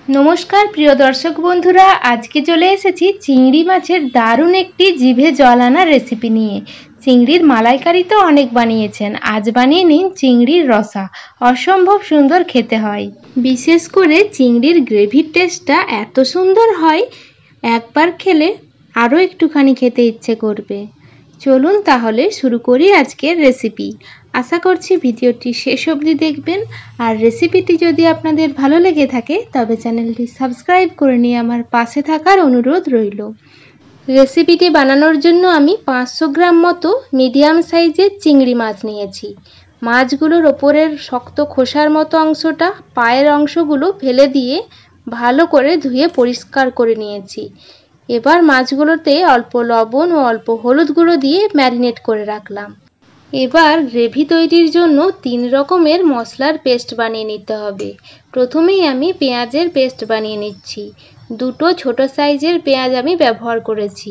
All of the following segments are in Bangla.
नमस्कार प्रिय दर्शक बंधुरा आज के चले एसेছি चिंगड़ी माছের दारुण একটি জিভে জল আনা রেসিপি নিয়ে। চিংড়ির মালাইকারি তো অনেক বানিয়েছেন, আজ বানিয়ে নিন চিংড়ির রসা। অসম্ভব সুন্দর খেতে হয়, বিশেষ করে চিংড়ির গ্রেভির টেস্টটা এত সুন্দর হয় একবার খেলে আরও একটুখানি খেতে ইচ্ছে করবে। চলুন তাহলে শুরু করি আজকের রেসিপি। আশা করছি ভিডিওটি শেষ অবধি দেখবেন, আর রেসিপিটি যদি আপনাদের ভালো লেগে থাকে তবে চ্যানেলটি সাবস্ক্রাইব করে নিয়ে আমার পাশে থাকার অনুরোধ রইল। রেসিপিটি বানানোর জন্য আমি 500 গ্রাম মতো মিডিয়াম সাইজের চিংড়ি মাছ নিয়েছি। মাছগুলোর ওপরের শক্ত খোসার মতো অংশটা, পায়ের অংশগুলো ফেলে দিয়ে ভালো করে ধুয়ে পরিষ্কার করে নিয়েছি। এবার মাছগুলোতে অল্প লবণ ও অল্প হলুদ গুঁড়ো দিয়ে ম্যারিনেট করে রাখলাম। এবার গ্রেভি তৈরির জন্য 3 রকমের মশলার পেস্ট বানিয়ে নিতে হবে। প্রথমেই আমি পেঁয়াজের পেস্ট বানিয়ে নিচ্ছি। 2টো ছোট সাইজের পেঁয়াজ আমি ব্যবহার করেছি।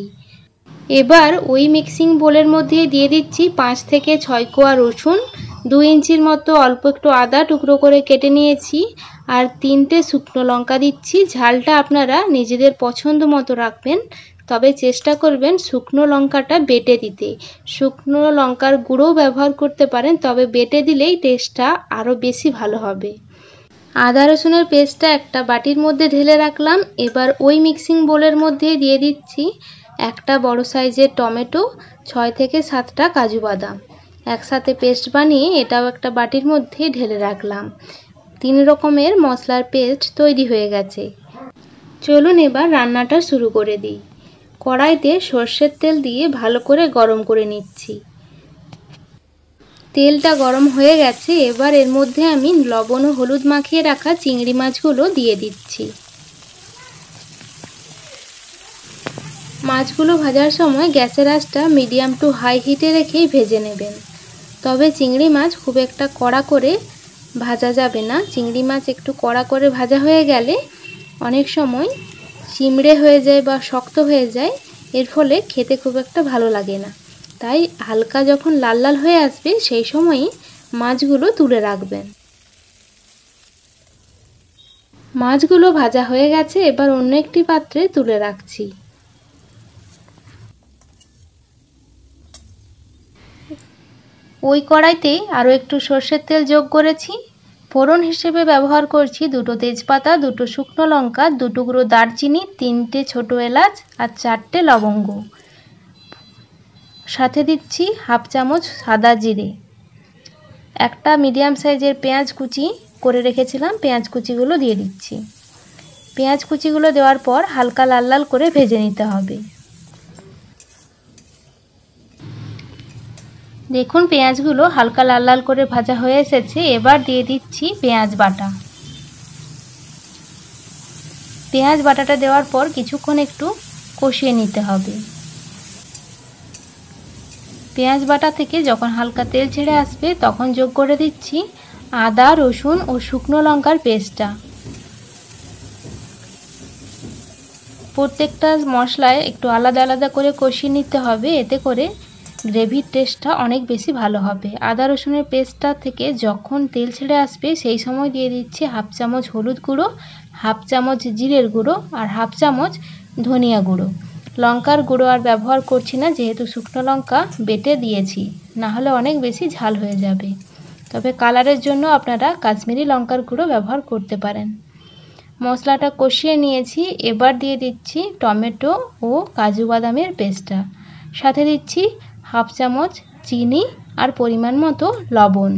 এবার ওই মিক্সিং বোলের মধ্যে দিয়ে দিচ্ছি 5 থেকে 6 কোয়া রসুন, 2 ইঞ্চির মতো অল্প একটু আদা টুকরো করে কেটে নিয়েছি, আর 3টে শুকনো লঙ্কা দিচ্ছি। ঝালটা আপনারা নিজেদের পছন্দ মতো রাখবেন, তবে চেষ্টা করবেন শুকনো লঙ্কাটা বেটে দিতে। শুকনো লঙ্কার গুঁড়োও ব্যবহার করতে পারেন, তবে বেটে দিলেই টেস্টটা আরও বেশি ভালো হবে। আদা রসুনের পেস্টটা একটা বাটির মধ্যে ঢেলে রাখলাম। এবার ওই মিক্সিং বোলের মধ্যে দিয়ে দিচ্ছি একটা বড় সাইজের টমেটো, 6 থেকে 7টা কাজু বাদাম। একসাথে পেস্ট বানিয়ে এটাও একটা বাটির মধ্যে ঢেলে রাখলাম। 3 রকমের মশলার পেস্ট তৈরি হয়ে গেছে। চলুন এবার রান্নাটা শুরু করে দিই। কড়াইতে সর্ষের তেল দিয়ে ভালো করে গরম করে নিচ্ছি। তেলটা গরম হয়ে গেছে, এবার এর মধ্যে আমি লবণ ও হলুদ মাখিয়ে রাখা চিংড়ি মাছগুলো দিয়ে দিচ্ছি। মাছগুলো ভাজার সময় গ্যাসের আঁচটা মিডিয়াম টু হাই হিটে রেখেই ভেজে নেবেন। তবে চিংড়ি মাছ খুব একটা কড়া করে ভাজা যাবে না। চিংড়ি মাছ একটু কড়া করে ভাজা হয়ে গেলে অনেক সময় চিমড়ে হয়ে যায় বা শক্ত হয়ে যায়, এর ফলে খেতে খুব একটা ভালো লাগে না। তাই হালকা যখন লাল লাল হয়ে আসবে সেই সময়ই মাছগুলো তুলে রাখবেন। মাছগুলো ভাজা হয়ে গেছে, এবার অন্য একটি পাত্রে তুলে রাখছি। ওই কড়াইতেই আরও একটু সর্ষের তেল যোগ করেছি। ফোড়ন হিসেবে ব্যবহার করছি 2টো তেজপাতা, 2টো শুকনো লঙ্কা, 2 টুকরো দারচিনি, 3টে ছোট এলাচ আর 4টে লবঙ্গ। সাথে দিচ্ছি হাফ চামচ সাদা জিরে। একটা মিডিয়াম সাইজের পেঁয়াজ কুচি করে রেখেছিলাম, পেঁয়াজ কুচিগুলো দিয়ে দিচ্ছি। পেঁয়াজ কুচিগুলো দেওয়ার পর হালকা লাল লাল করে ভেজে নিতে হবে। দেখুন পেঁয়াজগুলো হালকা লাল লাল করে ভাজা হয়ে এসেছে। এবার দিয়ে দিচ্ছি পেঁয়াজ বাটা। পেঁয়াজ বাটাটা দেওয়ার পর কিছুক্ষণ একটু কষিয়ে নিতে হবে। পেঁয়াজ বাটা থেকে যখন হালকা তেল ছেড়ে আসবে তখন যোগ করে দিচ্ছি আদা রসুন ও শুকনো লঙ্কার পেস্টটা। প্রত্যেকটা মশলায় একটু আলাদা আলাদা করে কষিয়ে নিতে হবে, এতে করে গ্রেভির টেস্টটা অনেক বেশি ভালো হবে। আদা রসুনের পেস্টটা থেকে যখন তেল ছেড়ে আসবে সেই সময় দিয়ে দিচ্ছি হাফ চামচ হলুদ গুঁড়ো, হাফ চামচ জিরের গুঁড়ো আর হাফ চামচ ধনিয়া গুঁড়ো। লঙ্কার গুঁড়ো আর ব্যবহার করছি না, যেহেতু শুকনো লঙ্কা বেটে দিয়েছি, না হলে অনেক বেশি ঝাল হয়ে যাবে। তবে কালারের জন্য আপনারা কাশ্মীরি লঙ্কার গুঁড়ো ব্যবহার করতে পারেন। মশলাটা কষিয়ে নিয়েছি, এবার দিয়ে দিচ্ছি টমেটো ও কাজু বাদামের পেস্টটা। সাথে দিচ্ছি হাফ চামচ চিনি আর পরিমাণ মতো লবণ।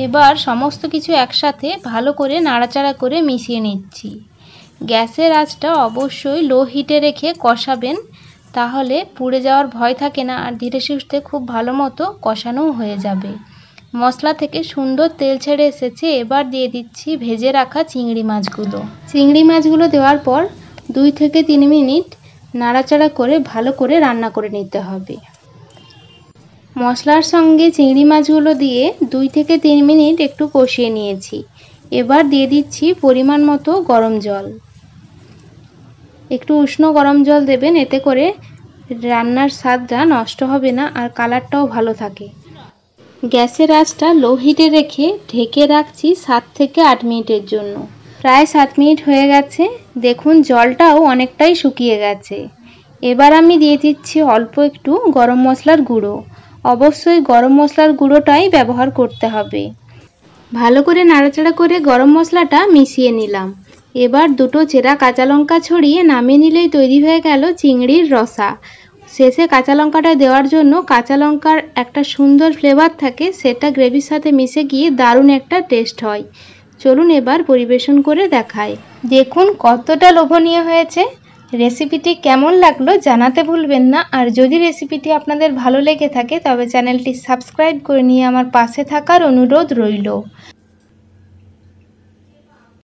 এবার সমস্ত কিছু একসাথে ভালো করে নাড়াচাড়া করে মিশিয়ে নিচ্ছি। গ্যাসের আঁচটা অবশ্যই লো হিটে রেখে কষাবেন, তাহলে পুড়ে যাওয়ার ভয় থাকে না, আর ধীরে সুস্থে খুব ভালো মতো কষানোও হয়ে যাবে। মশলা থেকে সুন্দর তেল ছেড়ে এসেছে। এবার দিয়ে দিচ্ছি ভেজে রাখা চিংড়ি মাছগুলো। চিংড়ি মাছগুলো দেওয়ার পর 2 থেকে 3 মিনিট নাড়াচাড়া করে ভালো করে রান্না করে নিতে হবে। মশলার সঙ্গে চিংড়ি মাছগুলো দিয়ে 2 থেকে 3 মিনিট একটু কষিয়ে নিয়েছি। এবার দিয়ে দিচ্ছি পরিমাণ মতো গরম জল। একটু উষ্ণ গরম জল দেবেন, এতে করে রান্নার স্বাদটা নষ্ট হবে না আর কালারটাও ভালো থাকে। গ্যাসের আঁচটা লো হিটে রেখে ঢেকে রাখছি 7 থেকে 8 মিনিটের জন্য। প্রায় 7 মিনিট হয়ে গেছে। দেখুন জলটাও অনেকটাই শুকিয়ে গেছে। এবার আমি দিয়ে দিচ্ছি অল্প একটু গরম মশলার গুঁড়ো। অবশ্যই গরম মশলার গুঁড়োটাই ব্যবহার করতে হবে। ভালো করে নাড়াচাড়া করে গরম মশলাটা মিশিয়ে নিলাম। এবার দুটো চেরা কাঁচা লঙ্কা ছড়িয়ে নামিয়ে নিলেই তৈরি হয়ে গেল চিংড়ির রসা। শেষে কাঁচা লঙ্কাটা দেওয়ার জন্য কাঁচা লঙ্কার একটা সুন্দর ফ্লেভার থাকে, সেটা গ্রেভির সাথে মিশে গিয়ে দারুণ একটা টেস্ট হয়। চলুন এবার পরিবেশন করে দেখাই। দেখুন কতটা লোভনীয় হয়েছে। রেসিপিটি কেমন লাগলো জানাতে ভুলবেন না। আর যদি রেসিপিটি আপনাদের ভালো লেগে থাকে তবে চ্যানেলটি সাবস্ক্রাইব করে নিয়ে আমার পাশে থাকার অনুরোধ রইল।